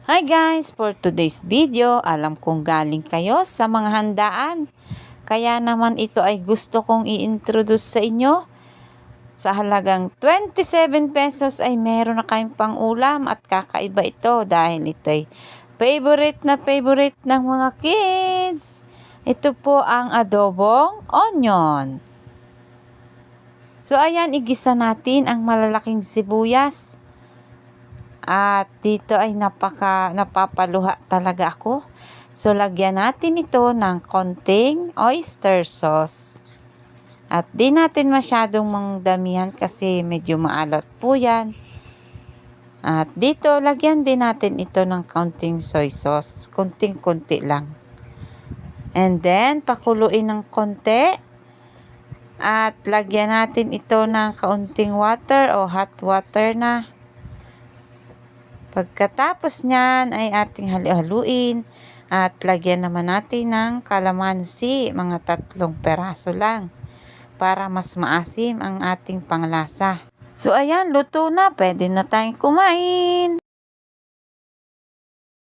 Hi guys! For today's video, alam kong galing kayo sa mga handaan. Kaya naman ito ay gusto kong i-introduce sa inyo. Sa halagang 27 pesos ay meron na kayong pang-ulam at kakaiba ito dahil ito ay favorite ng mga kids. Ito po ang adobong onion. So ayan, igisa natin ang malalaking sibuyas. At dito ay napapaluha talaga ako. So, lagyan natin ito ng konting oyster sauce. At di natin masyadong mangdamihan kasi medyo maalat po yan. At dito, lagyan din natin ito ng konting soy sauce. Konting-konti lang. And then, pakuluin ng konti. At lagyan natin ito ng kaunting water o hot water na. Pagkatapos niyan ay ating halu-haluin at lagyan naman natin ng kalamansi, mga 3 peraso lang para mas maasim ang ating panglasa. So ayan, luto na, pwede na tayong kumain.